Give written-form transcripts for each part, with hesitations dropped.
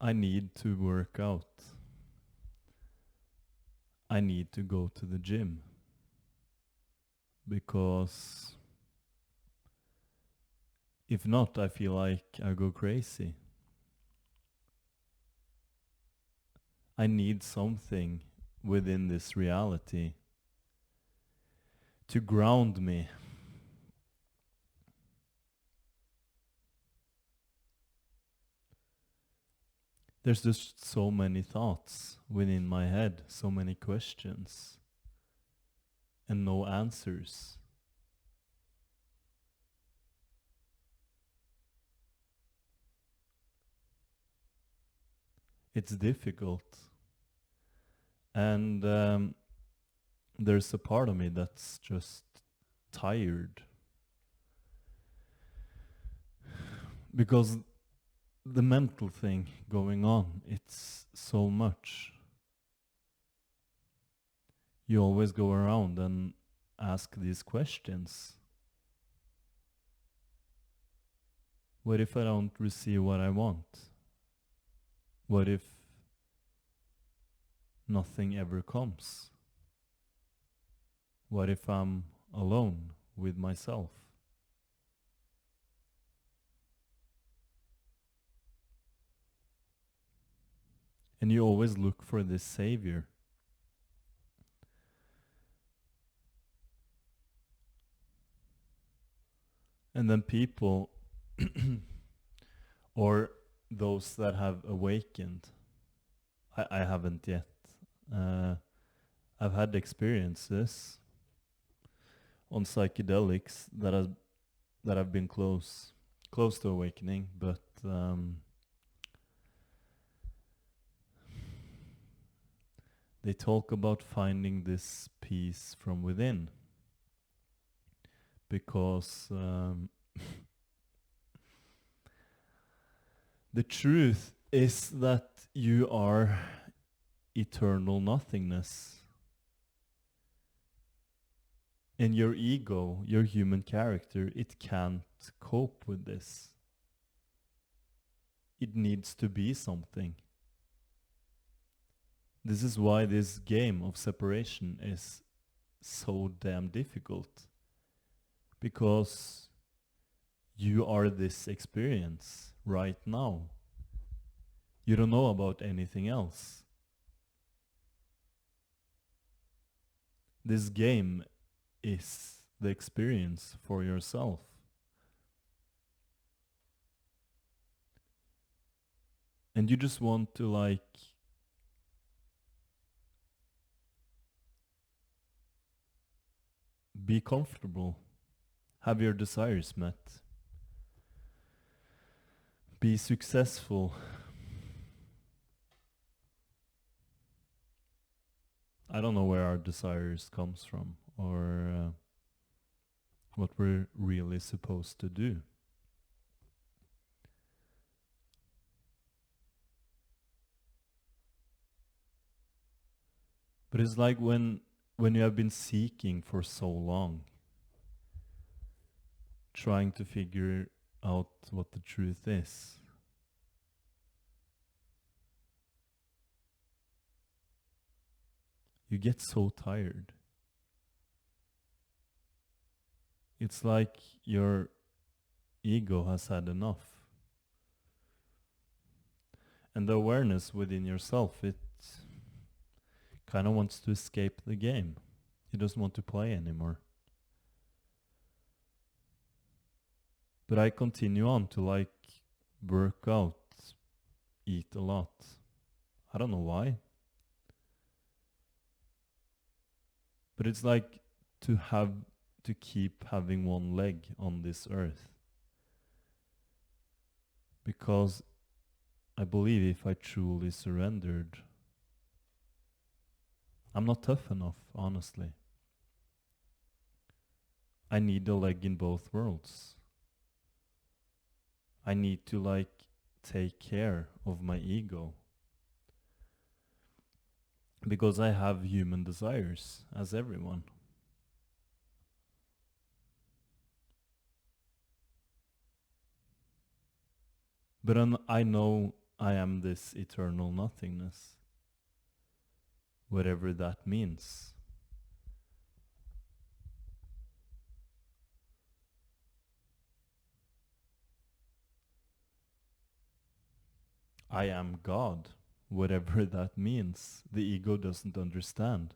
I need to work out. I need to go to the gym because if not, I feel like I go crazy. I need something within this reality to ground me. There's just so many thoughts within my head, so many questions, and no answers. It's difficult. And there's a part of me that's just tired. Because the mental thing going on, it's so much. You always go around and ask these questions. What if I don't receive what I want? What if nothing ever comes? What if I'm alone with myself? And you always look for this savior. And then people, or those that have awakened, I haven't yet. I've had experiences on psychedelics that have been close to awakening, but they talk about finding this peace from within, because the truth is that you are eternal nothingness. And your ego, your human character, it can't cope with this. It needs to be something. This is why this game of separation is so damn difficult. Because you are this experience right now. You don't know about anything else. This game is the experience for yourself. And you just want to be comfortable, have your desires met, be successful. I don't know where our desires comes from, or what we're really supposed to do. But it's like when you have been seeking for so long, trying to figure out what the truth is. You get so tired. It's like your ego has had enough. And the awareness within yourself, it kind of wants to escape the game. It doesn't want to play anymore. But I continue on to work out, eat a lot. I don't know why. But it's like to keep having one leg on this earth. Because I believe if I truly surrendered, I'm not tough enough, honestly. I need a leg in both worlds. I need to take care of my ego. Because I have human desires, as everyone. But I know I am this eternal nothingness, whatever that means. I am God, whatever that means. The ego doesn't understand.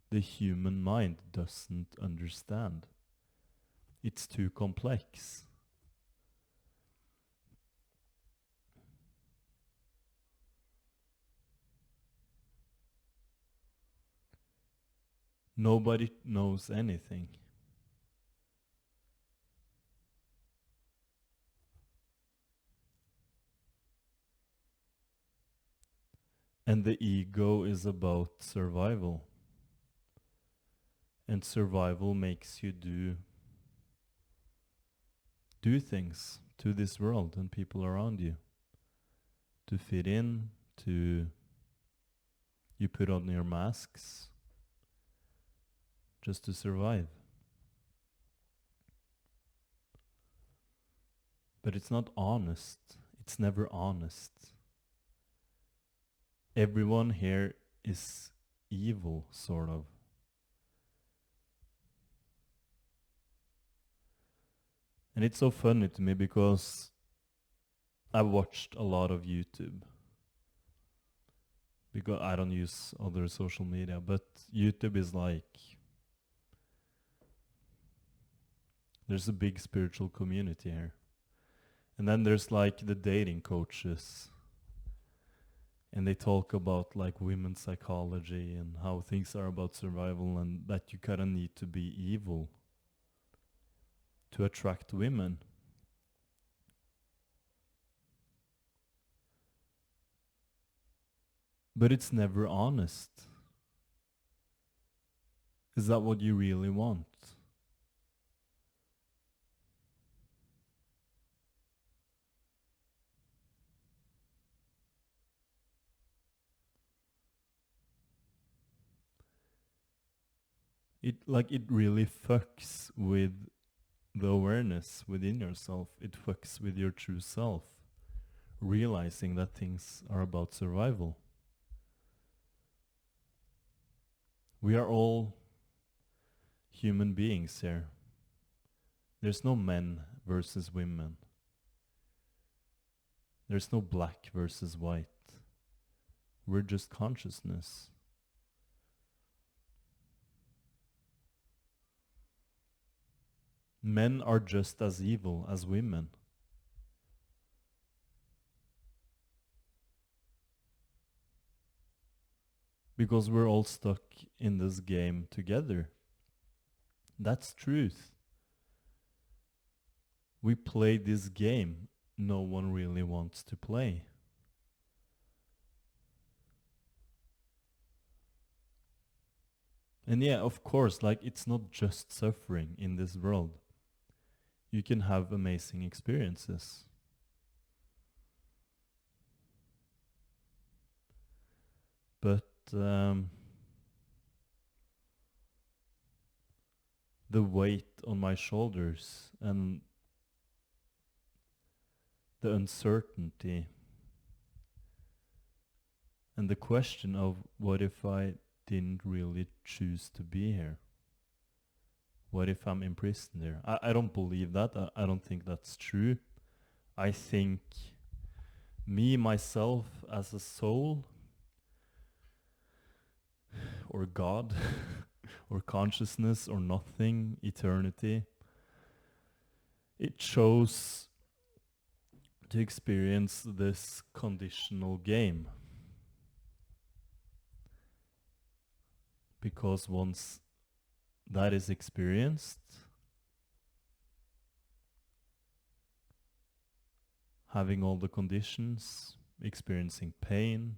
The human mind doesn't understand. It's too complex. Nobody knows anything. And the ego is about survival. And survival makes you do things to this world and people around you. To fit in, you put on your masks just to survive. But it's not honest. It's never honest. Everyone here is evil, sort of. And it's so funny to me because I watched a lot of YouTube. Because I don't use other social media, but YouTube is like, there's a big spiritual community here. And then there's like the dating coaches. And they talk about like women's psychology and how things are about survival and that you kind of need to be evil to attract women. But it's never honest. Is that what you really want? It really fucks with the awareness within yourself. It fucks with your true self, realizing that things are about survival. We are all human beings here. There's no men versus women. There's no black versus white. We're just consciousness. Men are just as evil as women. Because we're all stuck in this game together. That's truth. We play this game no one really wants to play. And yeah, of course, like it's not just suffering in this world. You can have amazing experiences. But the weight on my shoulders and the uncertainty and the question of what if I didn't really choose to be here? What if I'm imprisoned here? I don't believe that. I don't think that's true. I think me, myself, as a soul, or God, or consciousness, or nothing, eternity, it chose to experience this conditional game. Because once that is experienced, having all the conditions, experiencing pain,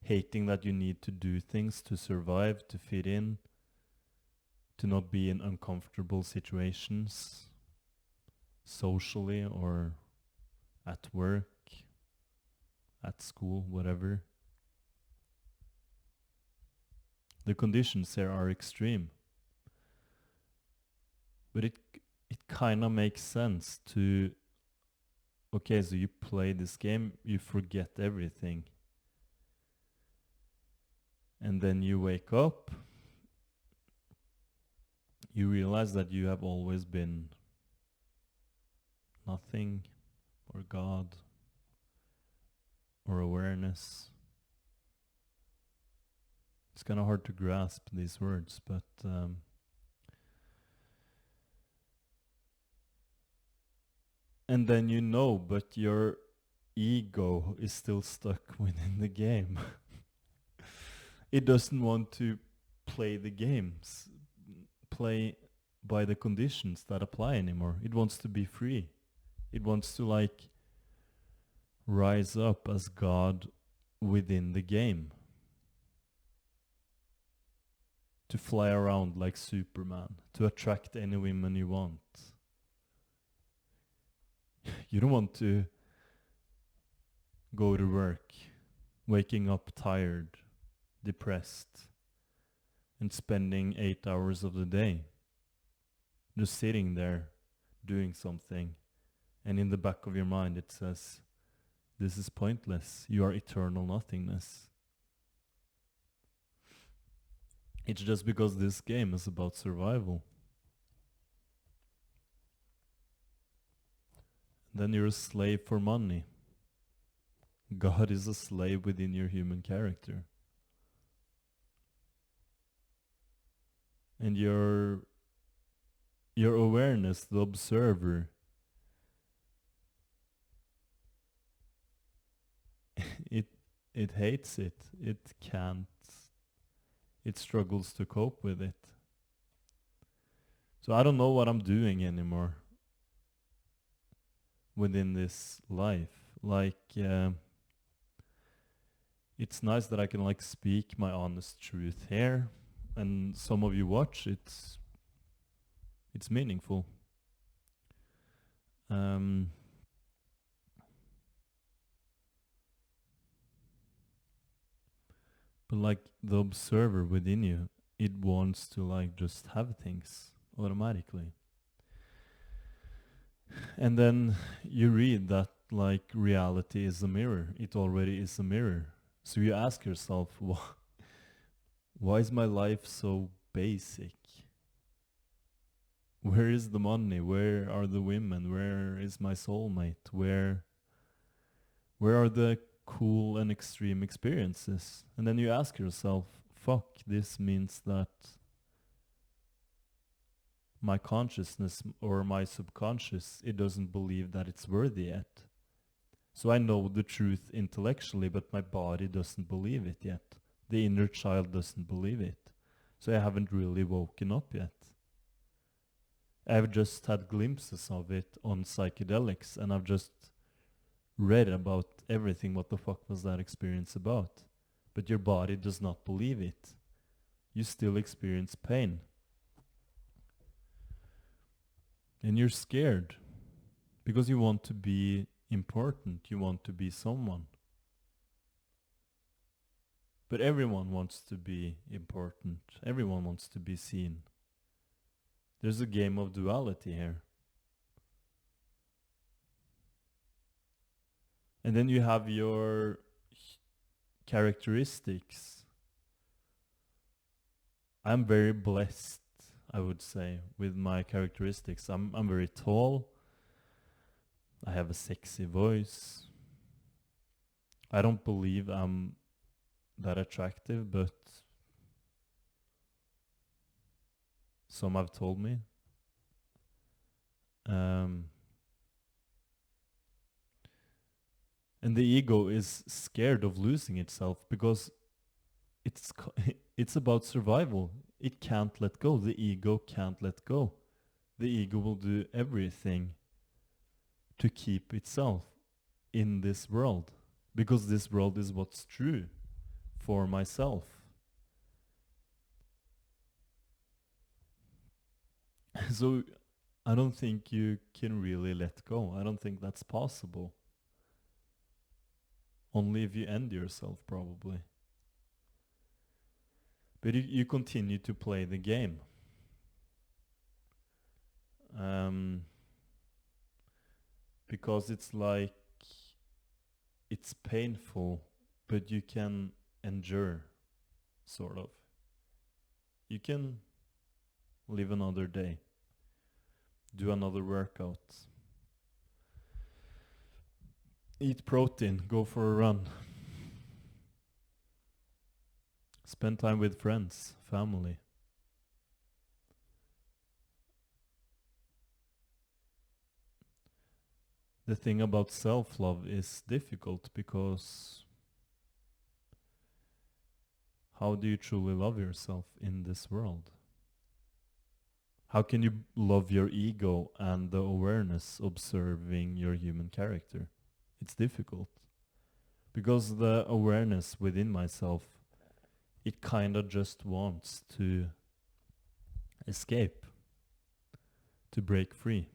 hating that you need to do things to survive, to fit in, to not be in uncomfortable situations, socially or at work, at school, whatever. The conditions here are extreme. But it kind of makes sense to, okay, so you play this game, you forget everything. And then you wake up, you realize that you have always been nothing, or God, or awareness. It's kind of hard to grasp these words, but and then you know, but your ego is still stuck within the game. It doesn't want to play the games, play by the conditions that apply anymore. It wants to be free. It wants to like rise up as God within the game. To fly around like Superman, to attract any women you want. You don't want to go to work, waking up tired, depressed, and spending 8 hours of the day just sitting there doing something, and in the back of your mind it says, this is pointless, you are eternal nothingness. It's just because this game is about survival. Then you're a slave for money. God is a slave within your human character. And your awareness, the observer, it hates it. It can't. It struggles to cope with it. So I don't know what I'm doing anymore within this life. Like, it's nice that I can like speak my honest truth here, and some of you watch. It's meaningful. But like the observer within you, it wants to like just have things automatically. And then you read that like reality is a mirror. It already is a mirror. So you ask yourself, why is my life so basic? Where is the money? Where are the women? Where is my soulmate? Where are the cool and extreme experiences? And then you ask yourself, fuck, this means that my consciousness or my subconscious, it doesn't believe that it's worthy yet. So I know the truth intellectually, but my body doesn't believe it yet. The inner child doesn't believe it. So I haven't really woken up yet. I've just had glimpses of it on psychedelics, and I've just read about everything. What the fuck was that experience about? But your body does not believe it. You still experience pain. And you're scared because you want to be important. You want to be someone. But everyone wants to be important. Everyone wants to be seen. There's a game of duality here. And then you have your characteristics. I'm very blessed, I would say, with my characteristics. I'm very tall. I have a sexy voice. I don't believe I'm that attractive, but some have told me. And the ego is scared of losing itself because it's about survival. It can't let go. The ego can't let go. The ego will do everything to keep itself in this world, because this world is what's true for myself. So I don't think you can really let go. I don't think that's possible. Only if you end yourself, probably. But you continue to play the game. Because it's like it's painful, but you can endure, sort of. You can live another day, do another workout, eat protein, go for a run, spend time with friends, family. The thing about self-love is difficult because how do you truly love yourself in this world? How can you love your ego and the awareness observing your human character? It's difficult because the awareness within myself, it kind of just wants to escape, to break free.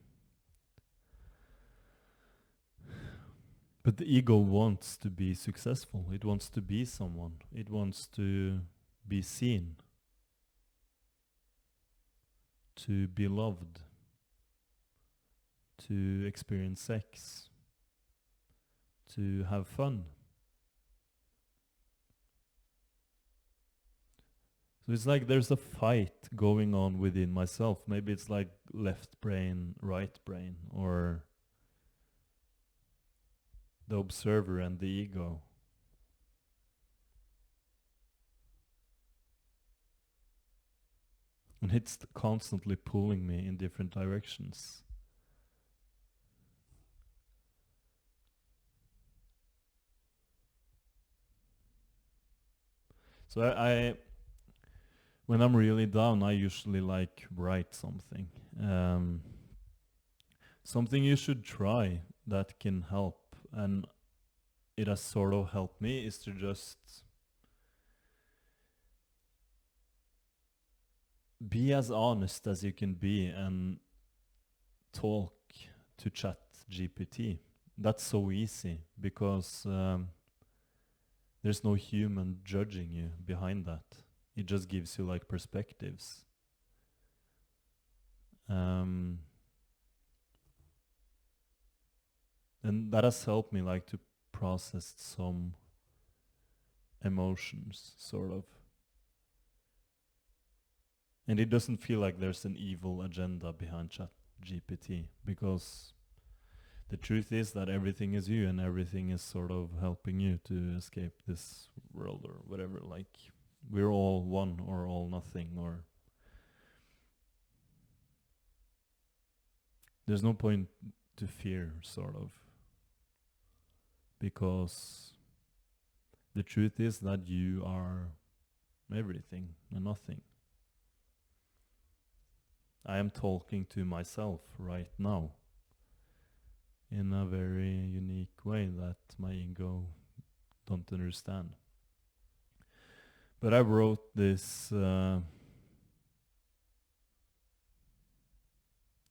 But the ego wants to be successful. It wants to be someone. It wants to be seen, to be loved, to experience sex, to have fun. So it's like there's a fight going on within myself. Maybe it's like left brain, right brain, or the observer and the ego. And it's constantly pulling me in different directions. So I when I'm really down, I usually like write something. Something you should try that can help, and it has sort of helped me, is to just be as honest as you can be and talk to Chat GPT. That's so easy because there's no human judging you behind that. It just gives you like perspectives. And that has helped me like to process some emotions, sort of. And it doesn't feel like there's an evil agenda behind Chat GPT, because the truth is that everything is you and everything is sort of helping you to escape this world or whatever. Like, we're all one or all nothing, or there's no point to fear, sort of, because the truth is that you are everything and nothing. I am talking to myself right now in a very unique way that my ego don't understand. But I wrote this, it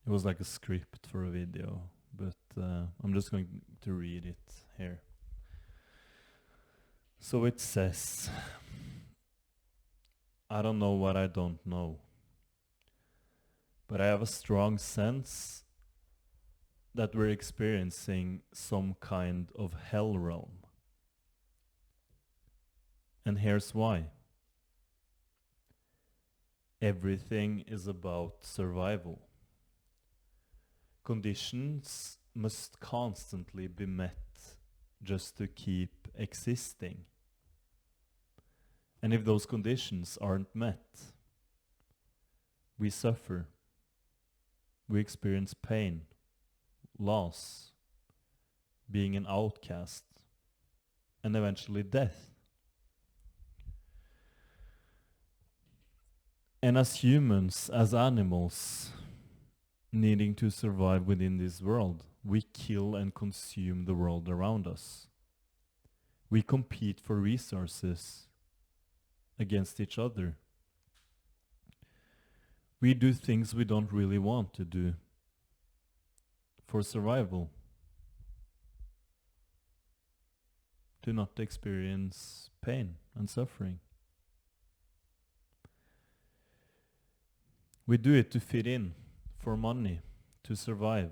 was like a script for a video, but I'm just going to read it here. So it says, I don't know what I don't know, but I have a strong sense that we're experiencing some kind of hell realm. And here's why. Everything is about survival. Conditions must constantly be met just to keep existing. And if those conditions aren't met, we suffer. We experience pain, loss, being an outcast, and eventually death. And as humans, as animals, needing to survive within this world, we kill and consume the world around us. We compete for resources against each other. We do things we don't really want to do for survival, to not experience pain and suffering. We do it to fit in, for money, to survive.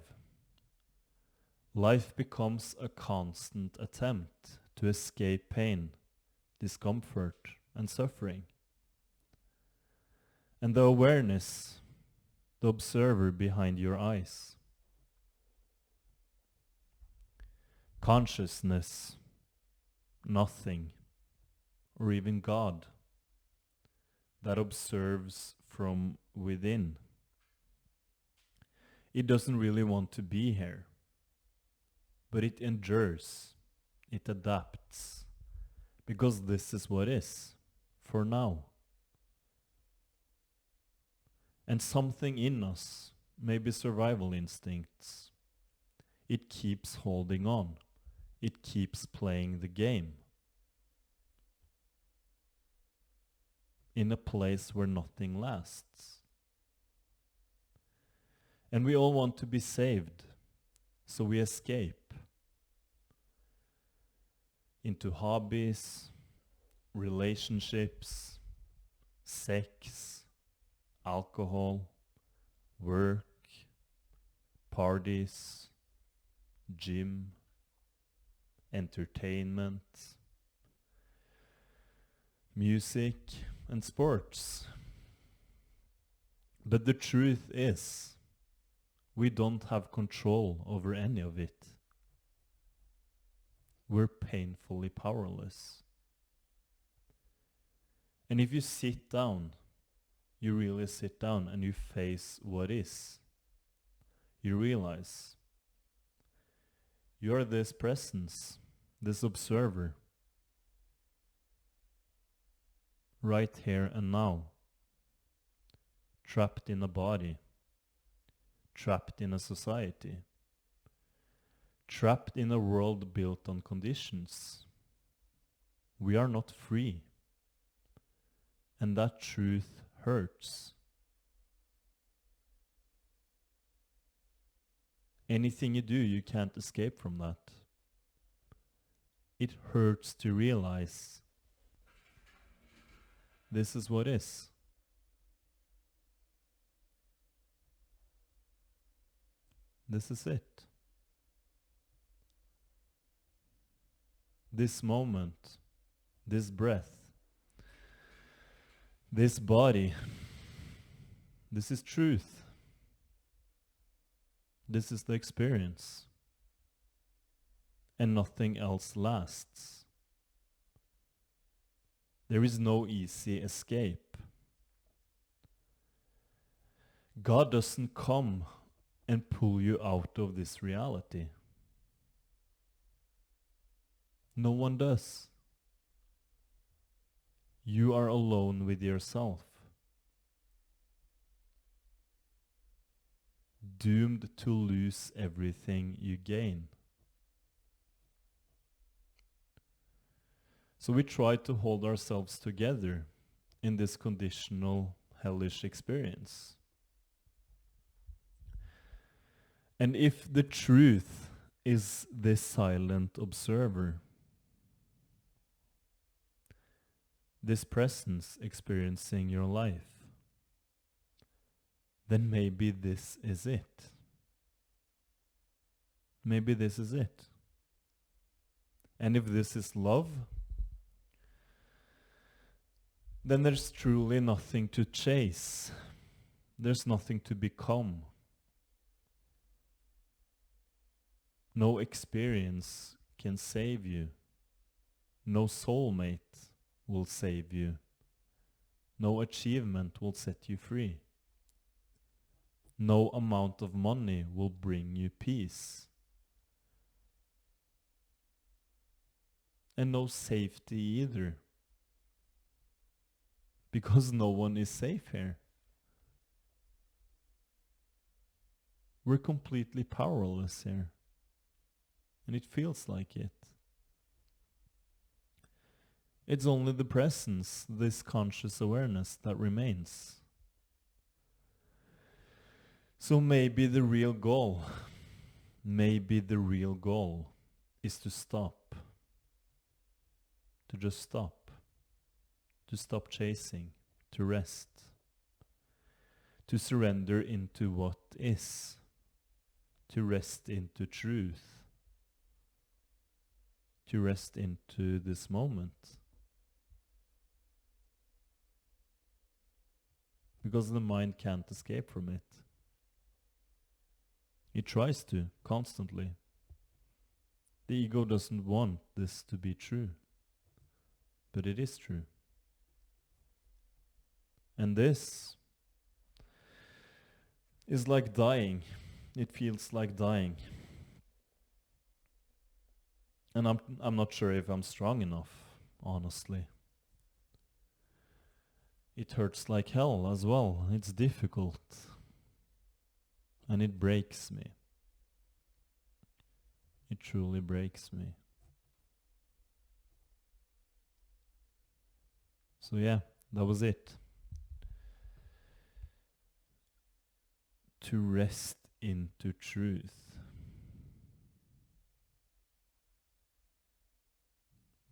Life becomes a constant attempt to escape pain, discomfort, and suffering. And the awareness, the observer behind your eyes. Consciousness, nothing, or even God, that observes from within. It doesn't really want to be here, but it endures, it adapts, because this is what is, for now. And something in us, maybe survival instincts, it keeps holding on. It keeps playing the game. In a place where nothing lasts. And we all want to be saved, so we escape into hobbies, relationships, sex, alcohol, work, parties, gym, entertainment, music, and sports. But the truth is, we don't have control over any of it. We're painfully powerless. And if you sit down, you really sit down and you face what is, you realize you are this presence, this observer, right here and now, trapped in a body, trapped in a society, trapped in a world built on conditions. We are not free, and that truth hurts. Anything you do, you can't escape from that. It hurts to realize this is what is. This is it. This moment, this breath, this body, this is truth. This is the experience. And nothing else lasts. There is no easy escape. God doesn't come and pull you out of this reality. No one does. You are alone with yourself, doomed to lose everything you gain. So we try to hold ourselves together in this conditional, hellish experience. And if the truth is this silent observer, this presence experiencing your life, then maybe this is it. Maybe this is it. And if this is love, then there's truly nothing to chase. There's nothing to become. No experience can save you. No soulmate will save you. No achievement will set you free. No amount of money will bring you peace. And no safety either. Because no one is safe here. We're completely powerless here. And it feels like it. It's only the presence, this conscious awareness, that remains. So maybe the real goal is to stop. To just stop. To stop chasing. To rest. To surrender into what is. to rest into truth, to rest into this moment. Because the mind can't escape from it. It tries to, constantly. The ego doesn't want this to be true, but it is true. And this is like dying. It feels like dying. And I'm not sure if I'm strong enough, honestly. It hurts like hell as well. It's difficult. And it breaks me. It truly breaks me. So yeah, that was it. To rest into truth.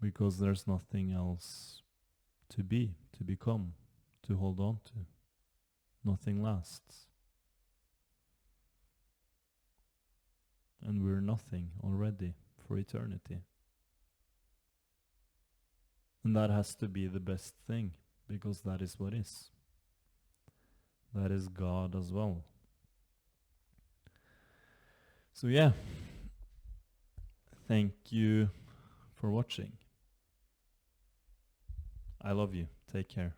Because there's nothing else to be, to become, to hold on to. Nothing lasts. And we're nothing already for eternity. And that has to be the best thing, because that is what is. That is God as well. So yeah, thank you for watching. I love you. Take care.